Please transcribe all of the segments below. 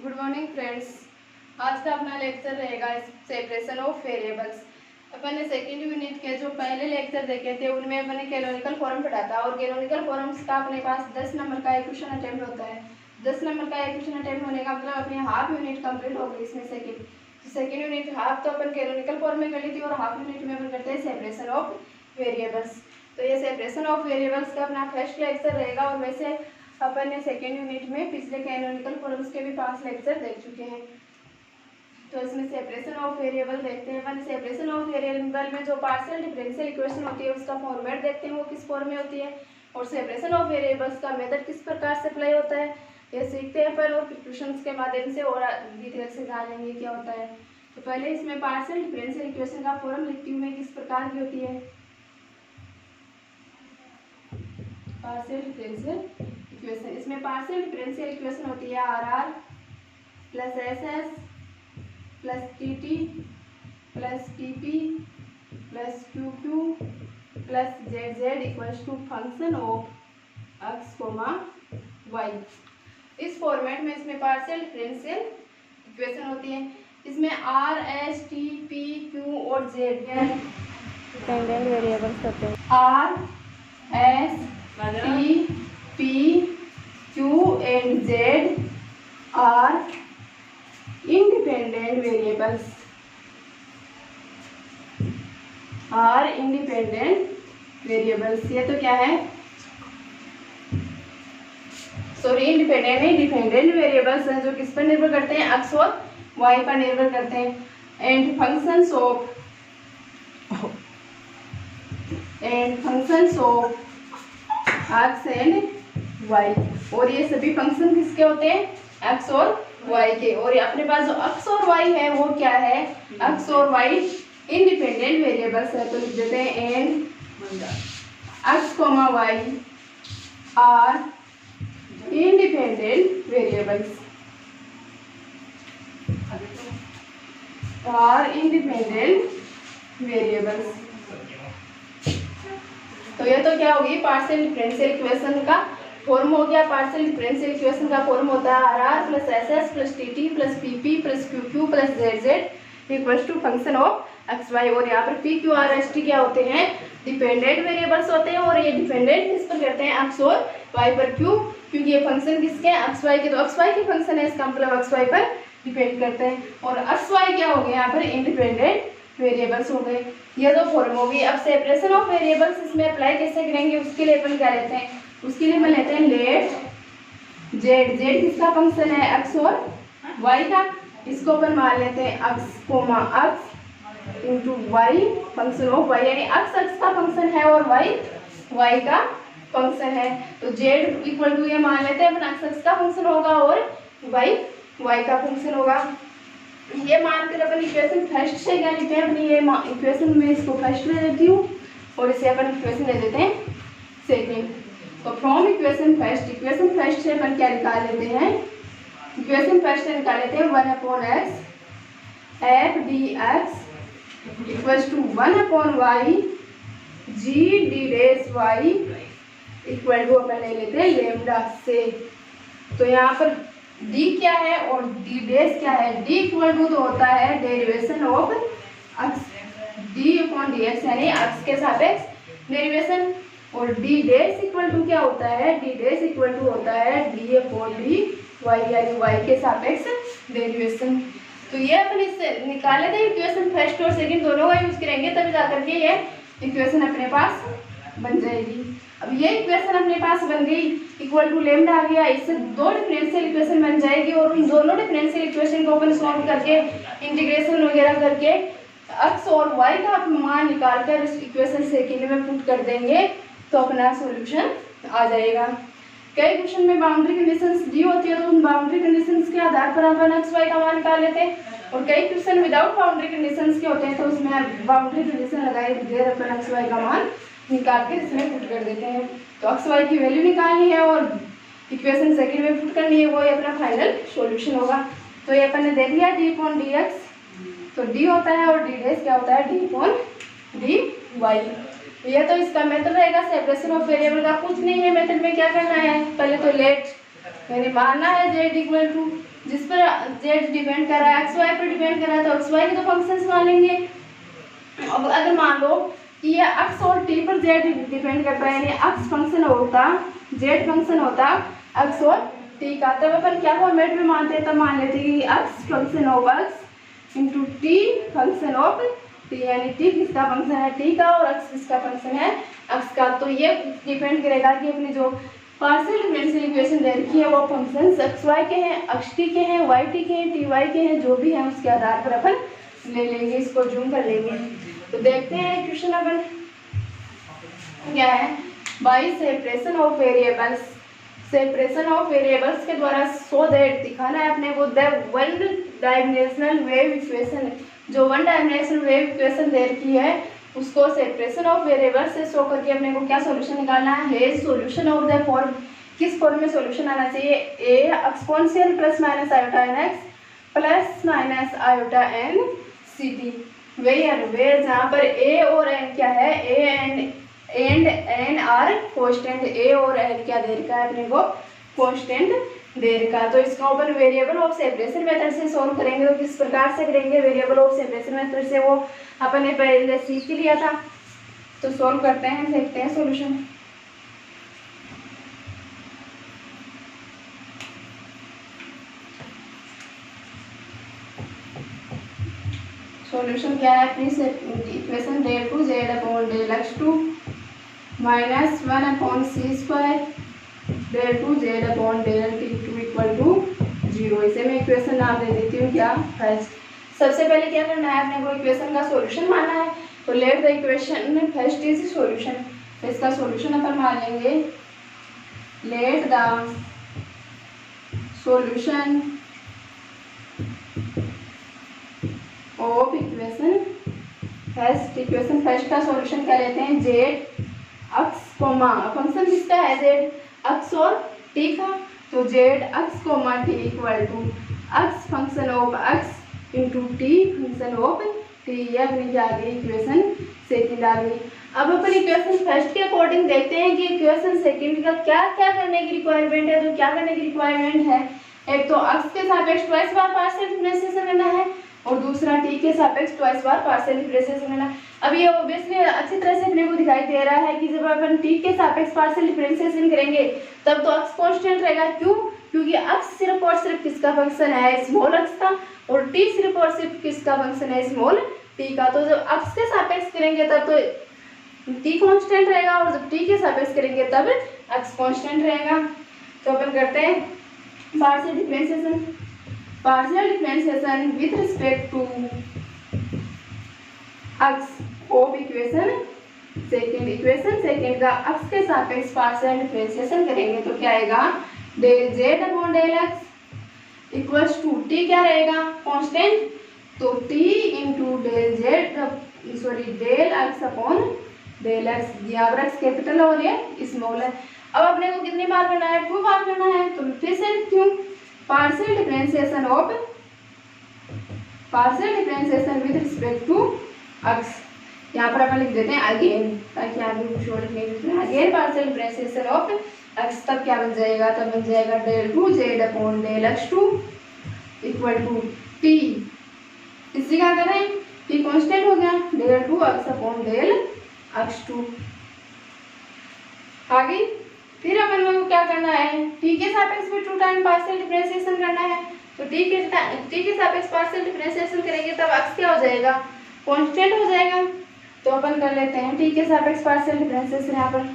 Good morning friends. आज का अपना लेक्चर रहेगा सेपरेशन ऑफ वेरिएबल्स। अपन ने सेकेंड यूनिट के जो पहले लेक्चर देखे थे उनमें अपन ने कैनोनिकल फॉर्म पढ़ा था और कैनोनिकल फॉर्म्स का अपने पास 10 नंबर का एक क्वेश्चन अटेम्प्ट होता है। 10 नंबर का एक क्वेश्चन अटेम्प्ट होने का मतलब अपनी हाफ यूनिट कंप्लीट हो गई। इसमें सेकेंड यूनिट हाफ तो अपन कैनोनिकल फॉर्म में कर ली थी और हाफ यूनिट में अपन करते हैं सेपरेशन ऑफ वेरिएबल्स। तो ये सेपरेशन ऑफ वेरिएबल्स का अपना फर्स्ट लेक्चर रहेगा और वैसे अपन ने सेकेंड यूनिट में पिछले कैनोनिकल फॉर्म्स के भी 5 लेक्चर देख चुके हैं। तो इसमें सेपरेशन ऑफ वेरिएबल देखते हैं। अपन सेपरेशन ऑफ वेरिएबल में जो पार्शियल डिफरेंशियल इक्वेशन होती है उसका फॉर्मेट देखते हैं वो किस फॉर्म में होती है और सेपरेशन ऑफ वेरिएबल्स का मेथड किस प्रकार से अप्लाई होता है ये सीखते हैं अपन और ट्यूशंस के माध्यम से और डिटेल से जानेंगे क्या होता है। तो पहले इसमें पार्शियल डिफरेंशियल इक्वेशन का फॉर्म लिखती हूँ मैं किस प्रकार की होती है। पार्शियल डिफरेंशियल इक्वेशन, इसमें पार्शियल डिफरेंशियल इक्वेशन होती है R R plus S S plus T T plus T P plus Q Q plus Z Z equals to function of X comma Y. इस फॉर्मेट में इसमें partial differential equation होती है। इसमें R S T P Q और Z dependent variables होते हैं। R S T P Q and Z are independent variables. Are independent variables, ये तो क्या है सॉरी इंडिपेंडेंट नहीं डिपेंडेंट वेरिएबल्स हैं जो किस पर निर्भर करते हैं एक्स और वाई पर निर्भर करते हैं। And functions of X and Y, और ये सभी फंक्शन किसके होते हैं एक्स और वाई के। और ये अपने पास जो एक्स और वाई है वो क्या है एक्स और वाई इंडिपेंडेंट वेरिएबल्स है। तो लिख देते हैं and X comma Y are independent variables are independent variables. तो ये तो क्या होगी पार्शियल डिफरेंशियल इक्वेशन का फॉर्म हो गया। पार्शियल डिफरेंशियल इक्वेशन का फॉर्म होता है R R plus S S plus T T plus P P plus Q Q plus Z Z equals to function of X Y. और यहाँ पर P Q R S T क्या होते हैं dependent variables होते हैं और ये डिपेंडेंट किस पर करते हैं एक्स और वाई पर। क्यों? क्योंकि ये फंक्शन किसके हैं एक्स वाई के, तो एक्स वाई के फंक्शन है इसका मतलब एक्स वाई पर डिपेंड करते हैं। और एक्स वाई क्या हो गए यहाँ पर इंडिपेंडेंट वेरिएबल्स हो गए। ये तो फॉर्म होगी। अब सेपरेशन ऑफ वेरिएबल्स इसमें अप्लाई कैसे करेंगे उसके लिए अपन क्या लेते हैं उसके लिए हम लेते हैं लेट जेड। जेड किसका फंक्शन है एक्स और वाई का, इसको अपन मान लेते हैं X comma X into Y function of Y, यानी एक्स एक्स का फंक्शन है और वाई वाई का फंक्शन है। तो जेड इक्वल टू ये मान लेते हैं अपन एक्स एक्स का फंक्शन होगा और वाई वाई का फंक्शन होगा। ये मानकर अपन इक्वेशन फर्स्ट से क्या लिखते हैं अपनी ये इक्वेशन में इसको फर्स्ट ले लेती हूँ और इसे अपन इक्वेशन ले लेते हैं सेकेंड। तो फ्रॉम इक्वेशन फर्स्ट से अपन क्या निकाल लेते हैं इक्वेशन फर्स्ट से निकाल लेते हैं 1/x F D X equals to 1/y G D डेस वाई इक्वल टू अपन ले लेते हैं लेमडा से। तो यहाँ पर d क्या है और d डेस क्या है। d इक्वल टू तो होता है derivation of x d upon D x यानी x के सापेक्ष डेरिवेशन, और d डेस इक्वल टू क्या होता है d डेस इक्वल टू होता है d अपॉन डी वाई यानी y के सापेक्ष डेरिवेशन। तो ये अपन इससे निकाले थे इक्वेशन फर्स्ट और सेकंड दोनों का यूज करेंगे तभी जाकर के ये इक्वेशन अपने पास बन जाएगी। अब ये इक्वेशन अपने पास बन गई इक्वल टू लेमडा आ गया, इससे दो डिफरेंशियल इक्वेशन बन जाएगी और उन दोनों डिफरेंशियल इक्वेशन को अपन सॉल्व करके इंटीग्रेशन वगैरह करके एक्स और वाई का मान निकाल कर इस इक्वेशन सेकेंड में पुट कर देंगे तो अपना सॉल्यूशन आ जाएगा। कई क्वेश्चन में बाउंड्री कंडीशंस दी होती है तो उन बाउंड्री कंडीशंस के आधार पर अपन एक्स वाई का मान निकाल लेते हैं और कई क्वेश्चन विदाउट बाउंड्री कंडीशंस के होते हैं तो उसमें बाउंड्री कंडीशन लगाए बगैर अपन एक्स वाई का मान निकाल के इसमें पुट कर देते हैं। तो एक्स वाई की वैल्यू निकालनी है और इक्वेशन सेकंड में पुट करनी है, वो अपना फाइनल सॉल्यूशन होगा। तो ये अपन ने देख लिया डी अपॉन डी एक्स, तो डी होता है और डी डेस क्या होता है डी अपॉन डी वाई। ये तो इसका मेथड रहेगा सेपरेशन ऑफ वेरिएबल का। कुछ नहीं है मेथड में क्या करना है, पहले तो लेट यानी मानना है जेड इक्वल टू, जिस पर जेड डिपेंड कर रहा है एक्स वाई पर डिपेंड कर रहा है तो एक्स वाई के तो फंक्शंस मान लेंगे। अब अगर मान लो कि ये एक्स और टी पर जेड डिपेंड करता है, यानी एक्स फंक्शन होता, जेड फंक्शन होता एक्स और टी का, तब अपन क्या फॉर्मेट में मानते हैं, तब मान लेते हैं कि x function of X into T function of T, यानी टी किसका फंक्शन है, टी का, और एक्स किसका फंक्शन है, एक्स का। तो ये डिपेंड करेगा कि अपनी जो पार्शियल डिफरेंशियल इक्वेशन दे रखी है वो फंक्शंस एक्स वाई के हैं, एक्स टी के हैं, वाई टी के हैं, टी वाई के हैं, जो भी हैं उसके आधार पर अपन ले लेंगे, इसको जूम कर लेंगे। तो देखते हैं क्वेश्चन अपन क्या है, by separation of variables, separation of variables के द्वारा सो दैट दिखाना है अपने को the one dimensional wave equation, जो वन डायमेंशनल वेव इक्वेशन दे रखी है उसको सेपरेशन ऑफ वेरिएबल्स से शो करके अपने को क्या सॉल्यूशन निकालना है, सॉल्यूशन ऑफ द फॉर्म, किस फॉर्म में सॉल्यूशन आना चाहिए, A exponential plus minus iota N X plus minus iota N C T, where जहाँ पर ए और एन क्या है, A and N are constant, A और एन क्या दे रखा है अपने को, कांस्टेंट दे रखा है। तो इसका अपन वेरिएबल ऑफ सेपरेशन मेथड से सॉल्व करेंगे। तो किस प्रकार से करेंगे, वेरिएबल ऑफ सेपरेशन मेथड से, वो अपन ने पहले सीख लिया था। तो सॉल्व करते हैं, देखते हैं सॉल्यूशन। सॉल्यूशन क्या है अपनी equation, del two Z upon del x two minus 1 upon C square del two Z upon del T two equal to 0। इसे मैं इक्वेशन नाम दे देती हूँ क्या, फर्स्ट। सबसे पहले क्या करना है अपने को, इक्वेशन का सॉल्यूशन मानना है। तो let the equation first is solution, तो इसका सॉल्यूशन अपन मान लेंगे, let the solution of equation first, equation first का सॉल्यूशन क्या लेते हैं, जेड एक्स कोमा, फंक्शन किसका है, जेड एक्स और टी का, तो Z X comma T equal to X function of X into T function of T, ये अपनी क्या आ गई इक्वेशन सेकेंड आ गई। अब अपन इक्वेशन फर्स्ट के अकॉर्डिंग देखते हैं कि इक्वेशन सेकेंड का क्या क्या करने की रिक्वायरमेंट है। तो क्या करने की रिक्वायरमेंट है, एक तो एक्स के सापेक्ष ट्वाइस बार पार्शियल डिफरेंशिएशन लेना है और दूसरा टी के सापेक्ष ट्वाइस बार पार्शियल डिफरेंशिएशन लेना। अब ये ऑब्वियसली अच्छी तरह से अपने को दिखाई दे रहा है कि जब अपन टी के सापेक्ष पार्शियल डिफरेंशिएशन करेंगे तब तो एक्स कांस्टेंट रहेगा, क्यों, क्योंकि एक्स सिर्फ और सिर्फ किसका फंक्शन है, स्मॉल एक्स का, और टी सिर्फ और सिर्फ किसका फंक्शन है, स्मॉल टी का। तो जब एक्स के सापेक्ष करेंगे तब तो टी कांस्टेंट रहेगा और जब टी के सापेक्ष करेंगे तब एक्स कांस्टेंट रहेगा। तो अपन करते हैं partial differentiation, partial differentiation with respect to X of equation second, equation second का एक्स के सापेक्ष पार्शियल डिफरेंशिएशन करेंगे तो क्या आएगा, del Z upon del X equals to T क्या रहेगा कांस्टेंट, तो T into del Z sorry del X upon del X, यहाँ पर एक्स कैपिटल और ये स्मॉल है। अब अपने को कितनी बार करना है, 2 बार करना है। तो फिर से क्यों, partial differentiation of partial differentiation with respect to X, यहाँ पर अपन लिख देते हैं अगेन, ताकि आगे कुछ और लिखने, again partial differentiation of X, तब क्या बन जाएगा, तब बन जाएगा del two Z upon del x two equal to T, इससे क्या करें, टी कांस्टेंट हो गया, del two x upon del x two आ गई। फिर अपन लोगों को क्या करना है, टी के सापेक्ष में 2 टाइम पार्शियल डिफरेंशिएशन करना है। तो टी के सापेक्ष पार्शियल डिफरेंशिएशन करेंगे तब एक्स क्या हो जाएगा, कांस्टेंट हो जाएगा। तो अपन कर लेते हैं टी के सापेक्ष पार्शियल डिफरेंशिएशन यहाँ पर,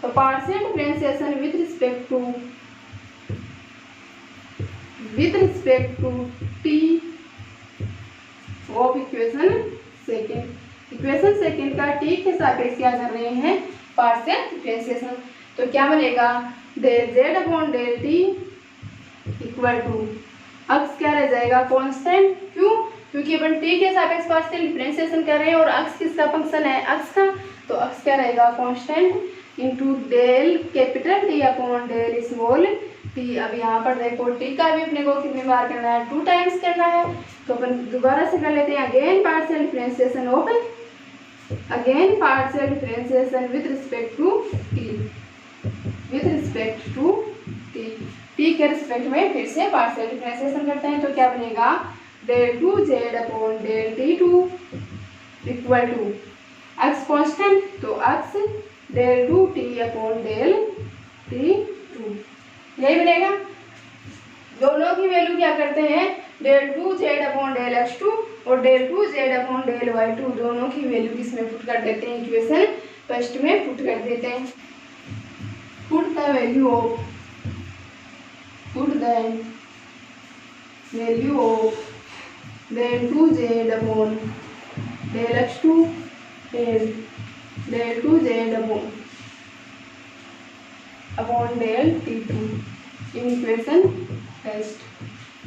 तो partial differentiation with respect to T of equation second, equation second का टी के सापेक्ष क्या कर रहे हैं, पार्शियल डिफरेंशिएशन। तो क्या बनेगा, del Z upon del T equal to X क्या रह जाएगा कांस्टेंट, क्यों, क्योंकि अपन टी के सापेक्ष पार्शियल डिफरेंशिएशन कर रहे हैं और एक्स किसका फंक्शन है, एक्स का, तो एक्स क्या रहेगा constant into del capital T upon del small T. अब यहाँ पर देखो टी का भी अपने को कितनी बार करना है, 2 टाइम्स करना है। तो अपन दोबारा से कर लेते हैं, again partial differentiation of again partial differentiation with respect to T, with respect to T. T के रिस्पेक्ट में फिर से पार्शियल डिफरेंशिएशन करते हैं, तो क्या बनेगा del two Z upon del T two equal to X constant, तो X del two T upon del T two, यही बनेगा। दोनों की वैल्यू क्या करते हैं, del two Z upon del x two और del two Z upon del Y two, दोनों की वैल्यू किसमें पुट कर देते हैं, इक्वेशन फर्स्ट में पुट कर देते हैं। Put the value of del two Z upon del x two del two Z upon del T two in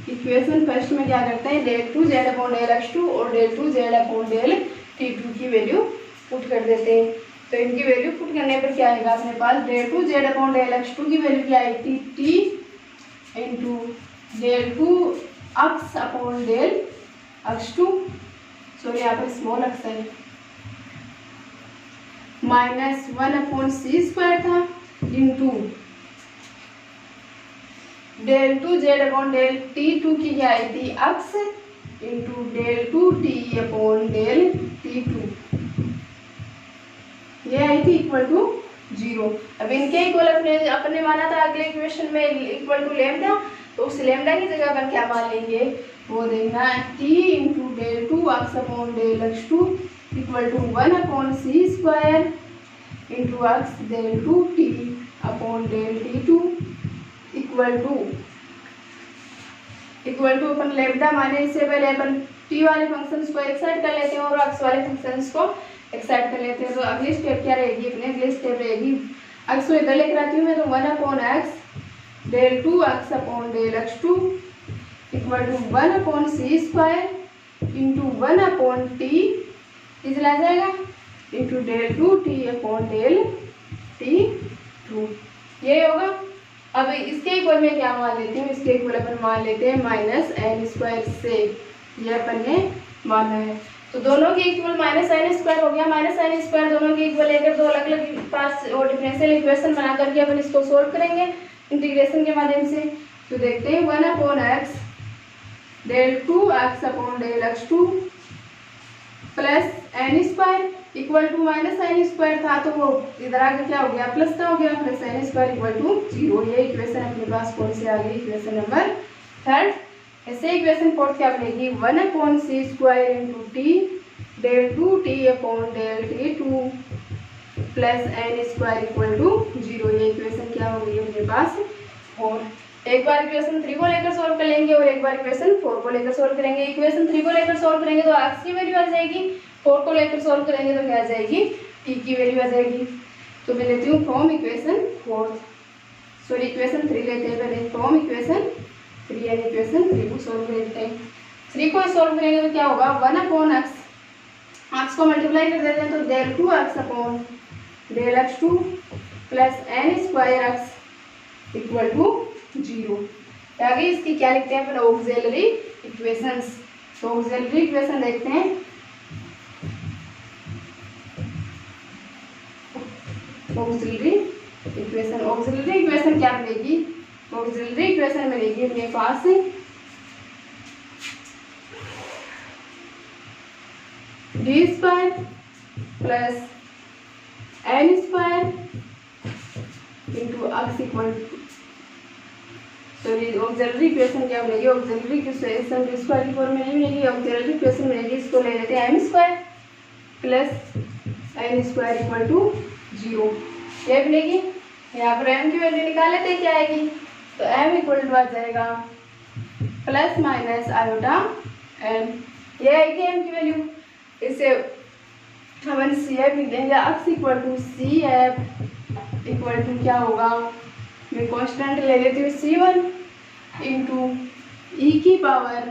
equation first में क्या करते हैं, del two Z upon del x two और del two Z upon del T two की value put कर देते हैं। तो इनकी वैल्यू पुट करने पर क्या आएगा अपने पास, del two Z upon del x two की वैल्यू क्या आएगी, T into del two x upon del x two, sorry यहाँ पर स्मॉल एक्स है, माइनस 1 अपॉन सी स्क्वायर था into del two Z upon del T two की क्या आई थी X into del two T upon del T two, ये आई थी इक्वल टू 0। अब इनके इक्वल अपने माना था अगले इक्वेशन में इक्वल टू लेमडा, तो उस लेमडा की जगह पर क्या मान लेंगे वो देखना, T into del two x upon del x two equal to 1 upon C square into X del two T upon del T two equal to अपन लेमडा माने, इससे पहले अपन टी वाले फंक्शंस को एक साइड कर लेते हैं और एक्स वाले फंक्शंस को एक साइड कर लेते हैं। तो अगली स्टेप क्या रहेगी, अपने अगली स्टेप रहेगी एक्स को इधर लेकर आती हूँ मैं, तो 1 upon X del two x upon del x two equal to 1 upon C square into 1 upon T, चला जाएगा into del two T upon del T two, ये होगा। अब इसके इक्वल में क्या मान लेती हूँ, इसके इक्वल अपन मान लेते हैं माइनस एन स्क्वायर से, ये अपन ने माना है। तो दोनों के इक्वल माइनस एन स्क्वायर हो गया, माइनस एन स्क्वायर दोनों के इक्वल लेकर दो अलग अलग पास और डिफरेंशियल इक्वेशन बना करके अपन इसको सोल्व करेंगे इंटीग्रेशन के माध्यम से। तो देखते हैं 1 upon X del two x upon del x two plus N square equal to minus N square था, तो वो इधर आगे क्या हो गया प्लस का हो गया, plus N square equal to 0। ये इक्वेशन अपने पास कौन सी आ गई, इक्वेशन नंबर 3। ऐसे इक्वेशन 4 क्या बनेगी, 1 upon C square into T del two T upon del T two plus N square equal to 0। ये इक्वेशन क्या हो गई अपने पास 4। एक बार इक्वेशन 3 को लेकर सॉल्व कर लेंगे और एक बार इक्वेशन 4 को लेकर सॉल्व करेंगे। इक्वेशन 3 को लेकर सॉल्व करेंगे तो एक्स की वैल्यू आ जाएगी, 4 को लेकर सॉल्व करेंगे तो क्या आ जाएगी, टी की वैल्यू आ जाएगी। तो मैं लेती हूँ फ्रॉम इक्वेशन 4, सॉरी इक्वेशन 3 लेते हैं पहले, फ्रॉम इक्वेशन 3 यानी इक्वेशन 3 को सॉल्व करते हैं। 3 को सॉल्व करेंगे तो क्या होगा, 1 अपॉन एक्स को मल्टीप्लाई कर देते हैं तो del two x upon del x two plus N square x equal to 0। आगे इसकी क्या लिखते हैं अपन, ऑक्सिलरी इक्वेशंस। तो ऑक्सिलरी इक्वेशन देखते हैं, ऑक्सिलरी इक्वेशन क्या मिलेगी, ऑक्सिलरी इक्वेशन मिलेगी अपने पास D square plus N square into X equal to, sorry auxiliary equation क्या मिलेगी, ऑक्सिलरी इक्वेशन डी स्क्वायर की फॉर्म में नहीं मिलेगी, ऑक्सिलरी इक्वेशन मिलेगी, इसको ले लेते हैं m square plus N square equal to 0। ये मिलेगी, यहाँ पर एम की वैल्यू निकाल लेते हैं क्या आएगी, तो एम इक्वल टू आ जाएगा प्लस माइनस आयोटा एम, ये आएगी एम की वैल्यू। इससे हम सी एफ लिख देंगे, x equal to C F equal to क्या होगा, मैं कॉन्स्टेंट ले लेती हूँ C1 इंटू ई की power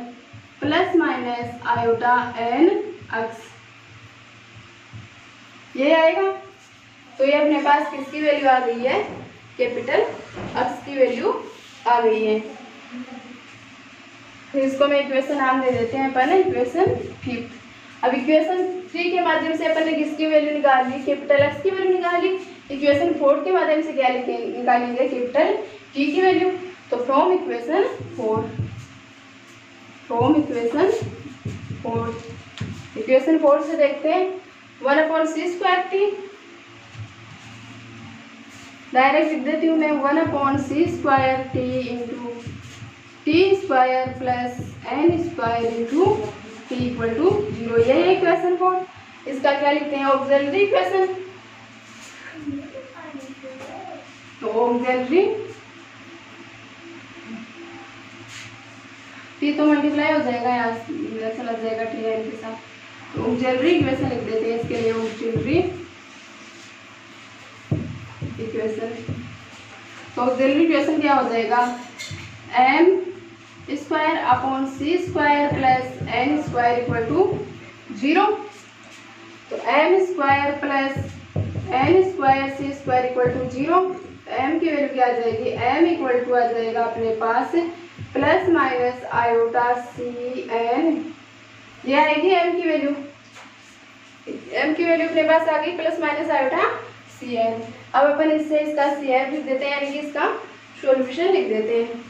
plus minus iota N x, ये आएगा। तो ये अपने पास किसकी वैल्यू आ गई है, कैपिटल एक्स की वैल्यू आ गई है। फिर इसको मैं इक्वेशन नाम दे देते हैं अपन, इक्वेशन 5। अब इक्वेशन 3 के माध्यम से अपन ने किसकी वैल्यू निकाल ली, कैपिटल एक्स की वैल्यू निकाली। इक्वेशन 4 के माध्यम से क्या निकालेंगे, कैपिटल टी की वैल्यू। तो फ्रॉम इक्वेशन 4, इक्वेशन 4 से देखते हैं 1/c²t, डायरेक्ट लिख देती हूँ मैं 1/c² t into t² plus n² into t equal to 0। यही है इक्वेशन 4। इसका क्या लिखते हैं, ऑक्सिलरी इक्वेशन। तो ऑक्सिलरी टी तो मल्टीप्लाई हो जाएगा, यहाँ ऐसा लग जाएगा टी एन के साथ। तो ऑक्सिलरी इक्वेशन लिख देते हैं इसके लिए, ऑक्सिलरी इक्वेशन। तो ऑक्सिलरी इक्वेशन क्या हो जाएगा, m² upon c² plus n² equal to 0। तो m² plus n² c² equal to 0। m की वैल्यू क्या आ जाएगी, m इक्वल टू आ जाएगा अपने पास प्लस माइनस आयोटा cn, ये आएगी m की वैल्यू। m की वैल्यू अपने पास आ गई प्लस माइनस आयोटा cn। अब अपन इससे इसका cn लिख देते हैं, यानी कि इसका सॉल्यूशन लिख देते हैं।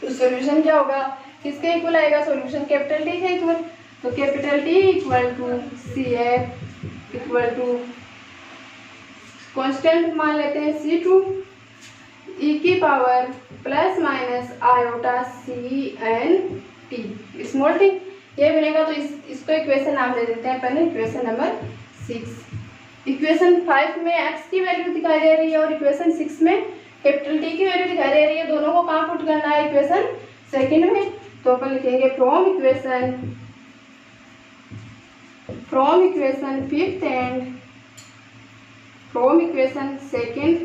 तो सॉल्यूशन क्या होगा, किसके इक्वल आएगा सॉल्यूशन, कैपिटल टी के इक्वल। तो capital T equal to cn equal to constant मान लेते हैं c2 e की power plus minus iota cn t small t, ये बनेगा। तो इसको इक्वेशन नाम दे देते हैं पहले, इक्वेशन नंबर 6। इक्वेशन 5 में x की वैल्यू दिखाई दे रही है और इक्वेशन 6 में कैपिटल टी की वैल्यू दिखाई दे रही है। दोनों को कहाँ पुट करना है, इक्वेशन सेकंड में। तो अपन लिखेंगे from equation 5th and from equation second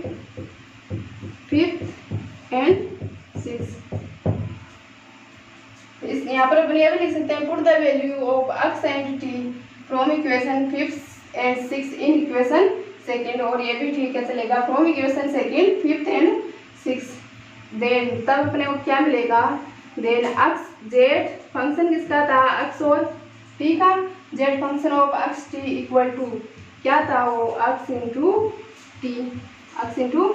5th and 6th। इस यहाँ पर अपन ये भी लिख सकते हैं, put the value of x and t from equation 5th and 6th in equation second. और ये भी ठीक है चलेगा, from equation second 5th and 6th। Then तब अपने को क्या मिलेगा, देन x z फंक्शन किसका था, x और t का, z function of x t equal to क्या था वो, x into T, x into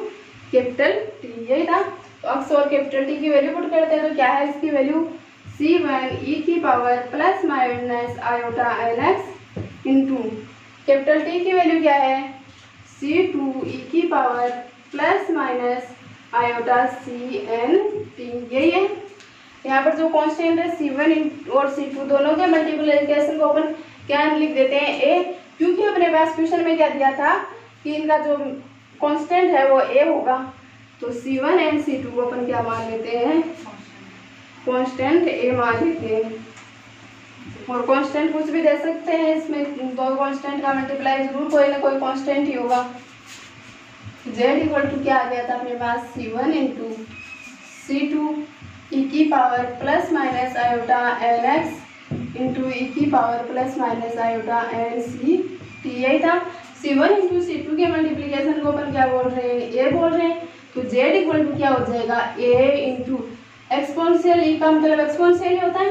capital T, यही था। तो x और कैपिटल टी की वैल्यू पुट करते हैं, तो क्या है इसकी वैल्यू c1 e की power plus minus iota nx into capital T की वैल्यू क्या है, c2 e की power plus minus iota cn t, यही है। यहाँ पर जो कांस्टेंट है c1 और c2 दोनों के मल्टीप्लिकेशन को अपन क्या लिख देते हैं a, क्योंकि अपने पास क्वेश्चन में क्या दिया था कि इनका जो कांस्टेंट है वो a होगा। तो c1 एंड c2 को अपन क्या मान लेते हैं, कांस्टेंट a मान लेते हैं। और कांस्टेंट कुछ भी दे सकते हैं, इसमें दो कांस्टेंट का मल्टीप्लाई जरूर कोई ना कोई कांस्टेंट ही होगा। z इक्वल टू क्या आ गया था अपने पास, c1 इंटू c2 e की power plus minus iota nx into e की power plus minus iota nc t, यही था। c1 इंटू c2 के मल्टीप्लिकेशन को अपन क्या बोल रहे हैं, a बोल रहे हैं। तो z इक्वल टू क्या हो जाएगा, a इंटू एक्सपोनेंशियल, e का मतलब एक्सपोनेंशियल ही होता है।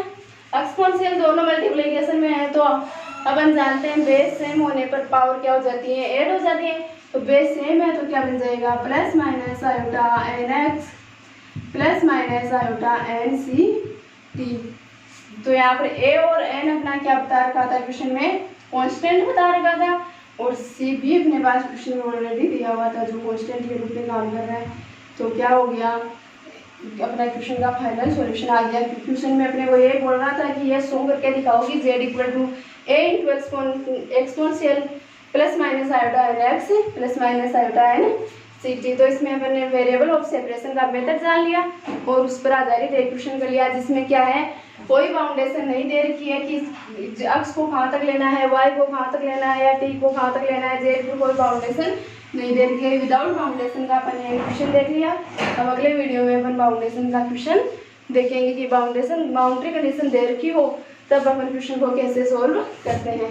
एक्सपोनेंशियल दोनों मल्टीप्लिकेशन में है तो अपन जानते हैं बेस सेम होने पर पावर क्या हो जाती है, ऐड हो जाती है। तो बेस सेम है तो क्या बन जाएगा, plus minus iota nx plus minus iota nc t। तो यहाँ पर a और n अपना क्या बता रखा था क्वेश्चन में, कांस्टेंट बता रखा था। और c भी अपने पास क्वेश्चन में ऑलरेडी दिया हुआ था जो कांस्टेंट के रूप में काम कर रहा है। तो क्या हो गया, अपना क्वेश्चन का फाइनल सॉल्यूशन आ गया। क्वेश्चन में अपने को ये बोल रहा था कि ये शो करके दिखाओगी z equal to a into exponential plus minus iota nx plus minus iota nct। तो इसमें अपन ने वेरिएबल ऑफ सेपरेशन का मेथड जान लिया और उस पर आधारित एक क्वेश्चन कर लिया, जिसमें क्या है, कोई बाउंडेशन नहीं दे रखी है कि x को कहाँ तक लेना है, y को कहाँ तक लेना है या t को कहाँ तक लेना है, z को कोई बाउंडेशन नहीं दे रखी है। विदाउट बाउंडेशन का अपन ने क्वेश्चन देख लिया। अब अगले वीडियो में अपन बाउंडेशन का क्वेश्चन देखेंगे कि बाउंड्री कंडीशन दे रखी हो तब अपन क्वेश्चन को कैसे सोल्व करते हैं।